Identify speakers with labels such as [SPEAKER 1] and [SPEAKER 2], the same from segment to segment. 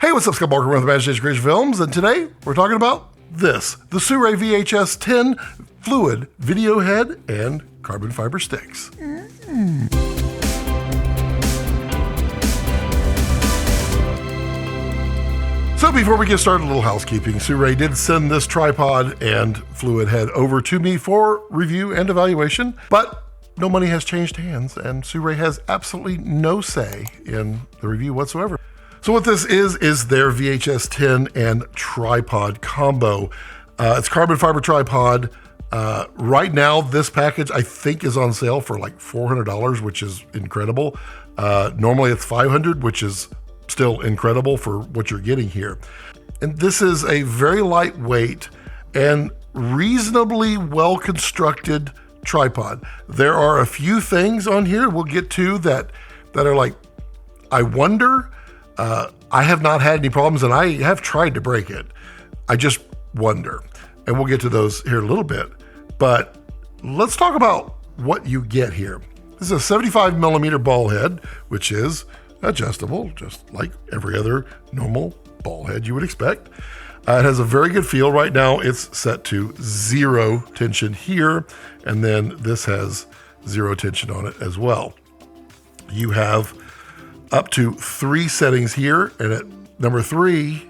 [SPEAKER 1] Hey, what's up, Scott Barker with Imagination Creation Films, and today we're talking about this, the Sirui VHS10 fluid video head and carbon fiber sticks. So before we get started, a little housekeeping. Sirui did send this tripod and fluid head over to me for review and evaluation, but no money has changed hands, and Sirui has absolutely no say in the review whatsoever. So what this is their VHS10 and tripod combo. It's carbon fiber tripod. Right now, this package I think is on sale for like $400, which is incredible. Normally it's $500, which is still incredible for what you're getting here. And this is a very lightweight and reasonably well-constructed tripod. There are a few things on here we'll get to that are like, I wonder. I have not had any problems, and I have tried to break it. I just wonder, and we'll get to those here in a little bit. But let's talk about what you get here. This is a 75 millimeter ball head, which is adjustable, just like every other normal ball head you would expect. It has a very good feel. Right now, it's set to 0 tension here, and then this has 0 tension on it as well. You have up to 3 settings here, and at number 3,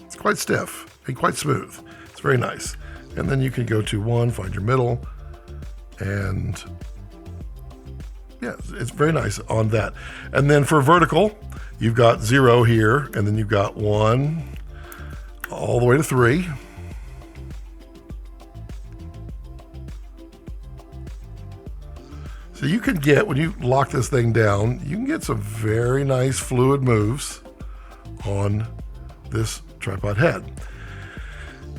[SPEAKER 1] it's quite stiff and quite smooth. It's very nice. And then you can go to 1, find your middle, and yeah, it's very nice on that. And then for vertical, you've got 0 here, and then you've got 1 all the way to 3. So you can get, when you lock this thing down, you can get some very nice fluid moves on this tripod head.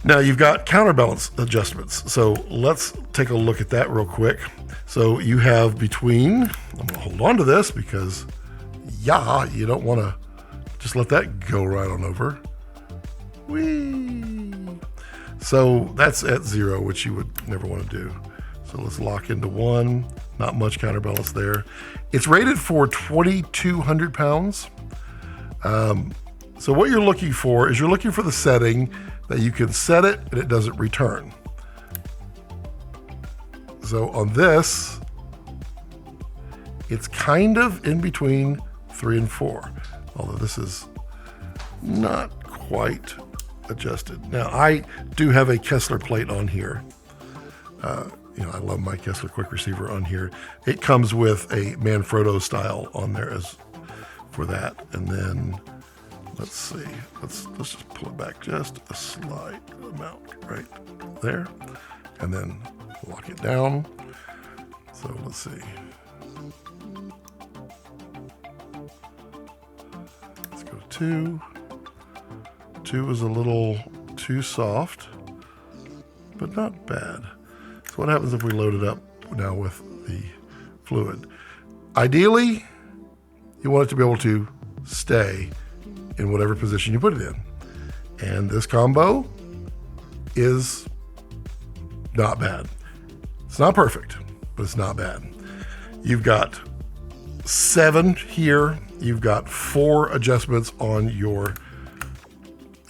[SPEAKER 1] Now you've got counterbalance adjustments. So let's take a look at that real quick. So you have between, I'm gonna hold on to this because you don't wanna just let that go right on over. Whee! So that's at 0, which you would never wanna do. So let's lock into 1. Not much counterbalance there. It's rated for 2,200 pounds. So what you're looking for is you're looking for the setting that you can set it and it doesn't return. So on this, it's kind of in between 3 and 4, although this is not quite adjusted. Now I do have a Kessler plate on here. I love my Kessler quick receiver on here. It comes with a Manfrotto style on there as for that. And then let's see, let's just pull it back just a slight amount right there, and then lock it down. So let's see. Let's go 2. 2 is a little too soft, but not bad. So what happens if we load it up now with the fluid? Ideally, you want it to be able to stay in whatever position you put it in. And this combo is not bad. It's not perfect, but it's not bad. You've got 7 here. You've got 4 adjustments on your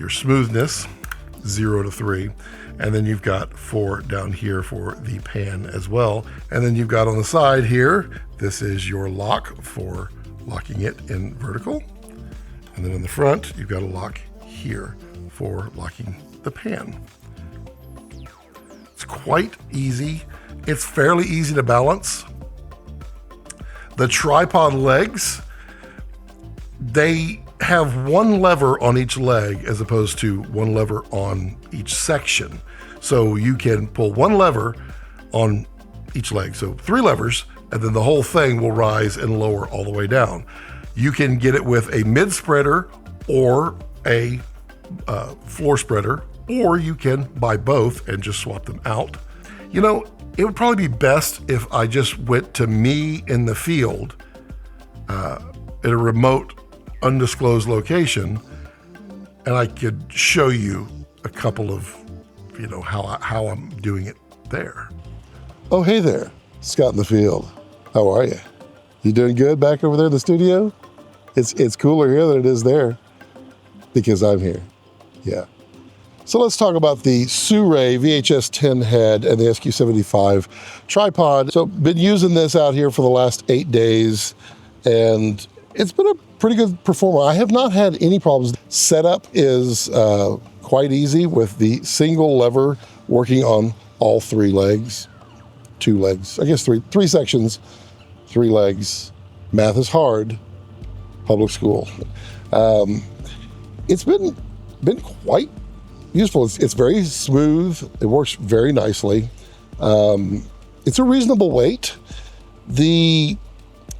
[SPEAKER 1] smoothness, 0 to 3. And then you've got 4 down here for the pan as well. And then you've got on the side here, this is your lock for locking it in vertical. And then in the front, you've got a lock here for locking the pan. It's quite easy. It's fairly easy to balance. The tripod legs, they have 1 lever on each leg as opposed to 1 lever on each section. So you can pull 1 lever on each leg. So 3 levers, and then the whole thing will rise and lower all the way down. You can get it with a mid spreader or a floor spreader, or you can buy both and just swap them out. You know, it would probably be best if I just went to me in the field at a remote, undisclosed location, and I could show you a couple of, how I'm doing it there.
[SPEAKER 2] Oh, hey there, Scott in the field. How are you?
[SPEAKER 1] You doing good back over there in the studio? It's cooler here than it is there because I'm here. Yeah. So let's talk about the Sirui VHS10 head and the SQ-75 tripod. So been using this out here for the last 8 days, and it's been a pretty good performer. I have not had any problems. Setup is quite easy with the single lever working on all 3 legs, 2 legs, I guess 3 sections, 3 legs. Math is hard, public school. It's been quite useful. It's very smooth. It works very nicely. It's a reasonable weight. The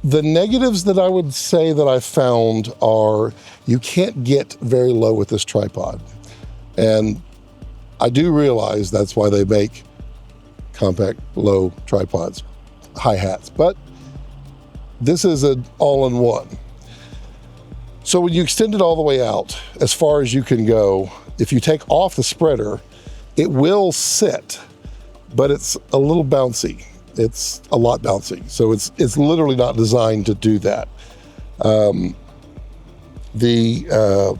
[SPEAKER 1] negatives that I would say that I found are you can't get very low with this tripod. And I do realize that's why they make compact low tripods, high hats, but this is an all-in-one. So when you extend it all the way out, as far as you can go, if you take off the spreader, it will sit, but it's a little bouncy. It's a lot bouncy. So it's literally not designed to do that. The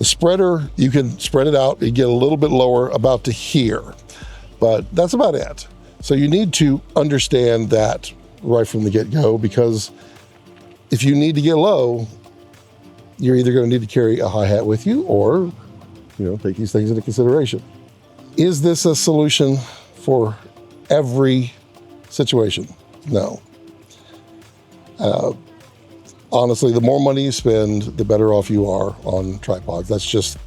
[SPEAKER 1] spreader, you can spread it out and get a little bit lower about to here, but that's about it. So you need to understand that right from the get-go, because if you need to get low, you're either going to need to carry a hi-hat with you or, take these things into consideration. Is this a solution for every situation? No. Honestly, the more money you spend, the better off you are on tripods. That's just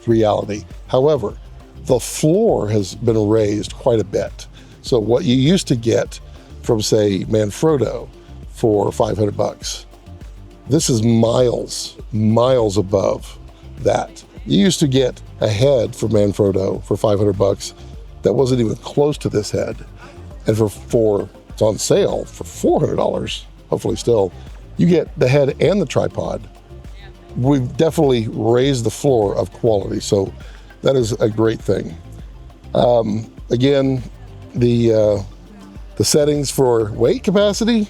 [SPEAKER 1] reality. However, the floor has been raised quite a bit. So what you used to get from, say, Manfrotto for $500, this is miles above that. You used to get a head from Manfrotto for $500 that wasn't even close to this head. And for it's on sale for $400, hopefully still, you get the head and the tripod. We've definitely raised the floor of quality, so that is a great thing. Again, the settings for weight capacity,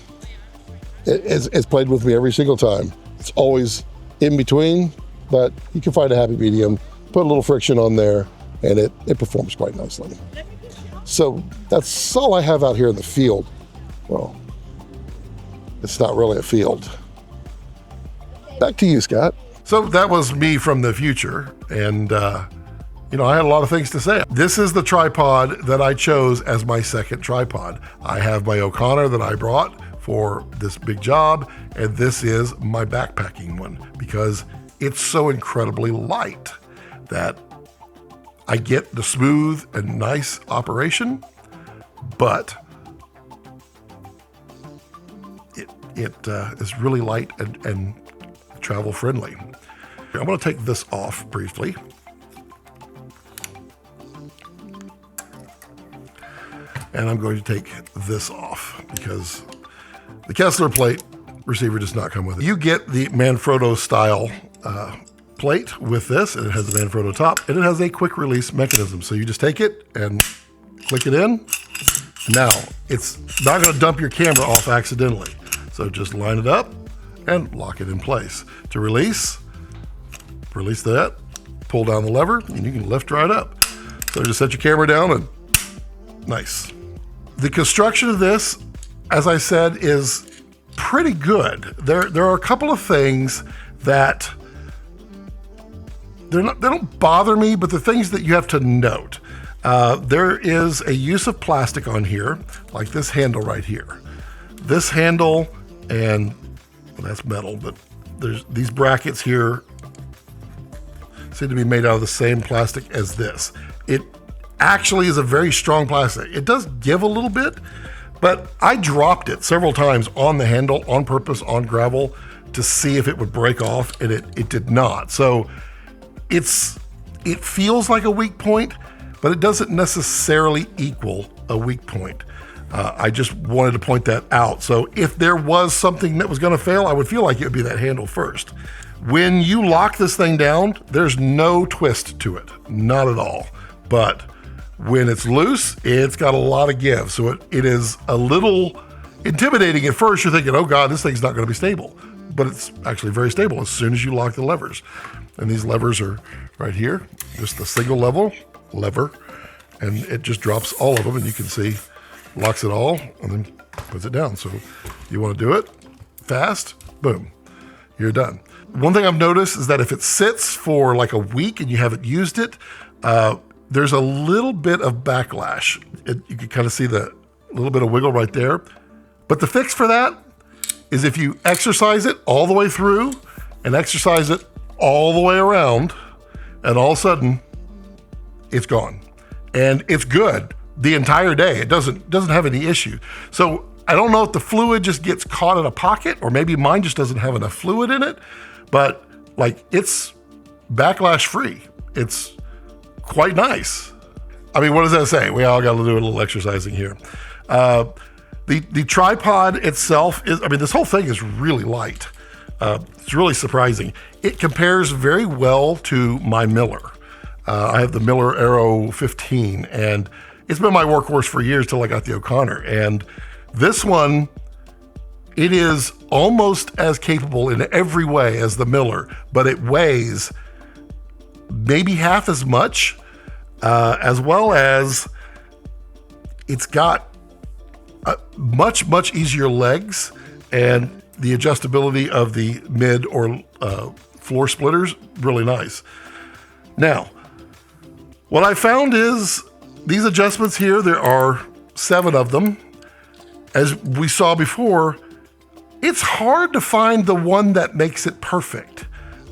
[SPEAKER 1] it's played with me every single time. It's always in between, but you can find a happy medium, put a little friction on there, and it performs quite nicely. So that's all I have out here in the field. Well, it's not really a field. Back to you, Scott. So that was me from the future, and I had a lot of things to say. This is the tripod that I chose as my second tripod. I have my O'Connor that I brought for this big job, and this is my backpacking one because it's so incredibly light that I get the smooth and nice operation, but it is really light and travel friendly. I'm going to take this off briefly. And I'm going to take this off because the Kessler plate receiver does not come with it. You get the Manfrotto style plate with this, and it has a Manfrotto top, and it has a quick release mechanism. So you just take it and click it in. Now, it's not going to dump your camera off accidentally. So just line it up and lock it in place. To release that, pull down the lever, and you can lift right up. So just set your camera down and nice. The construction of this, as I said, is pretty good. There are a couple of things that they don't bother me, but the things that you have to note. There is a use of plastic on here, like this handle right here. This handle, and well, that's metal, but there's these brackets here seem to be made out of the same plastic as this. It actually is a very strong plastic. It does give a little bit, but I dropped it several times on the handle on purpose on gravel to see if it would break off, and it did not. So it feels like a weak point, but it doesn't necessarily equal a weak point. I just wanted to point that out. So if there was something that was going to fail, I would feel like it would be that handle first. When you lock this thing down, there's no twist to it, not at all. But when it's loose, it's got a lot of give. So it is a little intimidating at first. You're thinking, oh God, this thing's not going to be stable. But it's actually very stable as soon as you lock the levers. And these levers are right here, just a single lever, and it just drops all of them, and you can see, locks it all, and then puts it down. So you want to do it fast, boom, you're done. One thing I've noticed is that if it sits for like a week and you haven't used it, there's a little bit of backlash. You can kind of see the little bit of wiggle right there. But the fix for that is if you exercise it all the way through and exercise it all the way around, and all of a sudden it's gone. And it's good the entire day. It doesn't have any issue. So I don't know if the fluid just gets caught in a pocket, or maybe mine just doesn't have enough fluid in it, but like, it's backlash free. It's quite nice. I mean, what does that say? We all got to do a little exercising here. The tripod itself is, I mean, this whole thing is really light. It's really surprising. It compares very well to my Miller. I have the Miller Aero 15, and it's been my workhorse for years till I got the O'Connor. And this one, it is almost as capable in every way as the Miller, but it weighs maybe half as much, as well as it's got much easier legs, and the adjustability of the mid or floor splitters, really nice. Now, what I found is these adjustments here, there are 7 of them. As we saw before, it's hard to find the one that makes it perfect.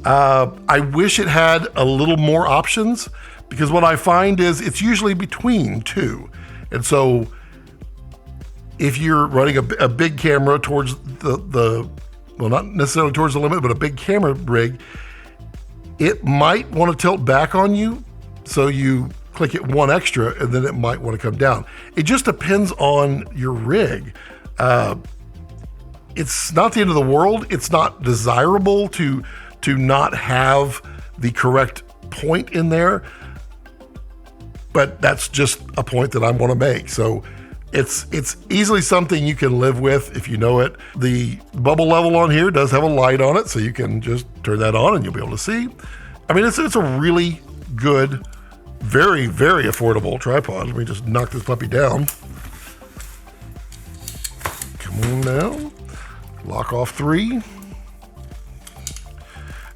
[SPEAKER 1] I wish it had a little more options, because what I find is it's usually between 2. And so if you're running a big camera towards well, not necessarily towards the limit, but a big camera rig, it might want to tilt back on you. So you click it 1 extra, and then it might want to come down. It just depends on your rig. It's not the end of the world. It's not desirable to not have the correct point in there, but that's just a point that I want to make. So it's easily something you can live with if you know it. The bubble level on here does have a light on it, so you can just turn that on and you'll be able to see. I mean, it's a really good, very affordable tripod. Let me just knock this puppy down. Come on now. Lock off 3.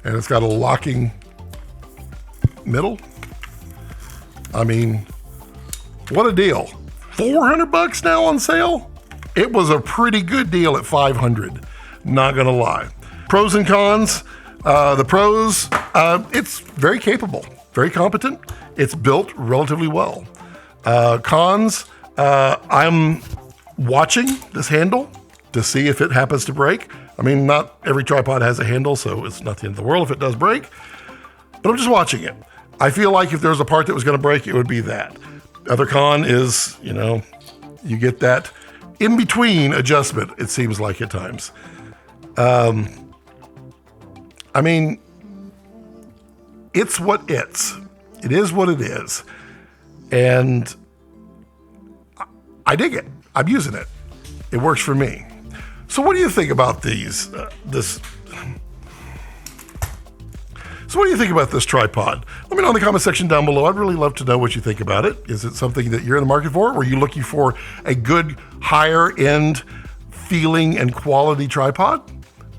[SPEAKER 1] And it's got a locking middle. I mean, what a deal. $400 now on sale? It was a pretty good deal at $500, not gonna lie. Pros and cons. The pros, it's very capable, very competent. It's built relatively well. Cons, I'm watching this handle to see if it happens to break. I mean, not every tripod has a handle, so it's not the end of the world if it does break, but I'm just watching it. I feel like if there was a part that was gonna break, it would be that. Other con is, you get that in-between adjustment, it seems like at times. I mean, it's what it's. It is what it is. And I dig it. I'm using it. It works for me. So what do you think about these? So what do you think about this tripod? Let me know in the comment section down below. I'd really love to know what you think about it. Is it something that you're in the market for? Or are you looking for a good, higher end feeling and quality tripod?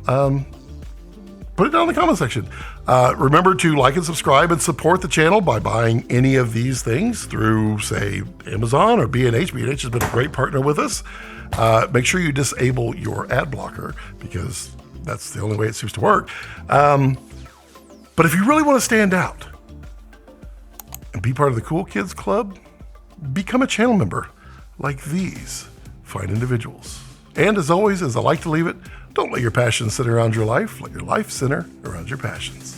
[SPEAKER 1] Put it down in the comment section. Remember to like and subscribe and support the channel by buying any of these things through, say, Amazon or B&H. B&H has been a great partner with us. Make sure you disable your ad blocker, because that's the only way it seems to work. But if you really want to stand out and be part of the Cool Kids Club, become a channel member like these fine individuals. And as always, as I like to leave it, don't let your passions center around your life. Let your life center around your passions.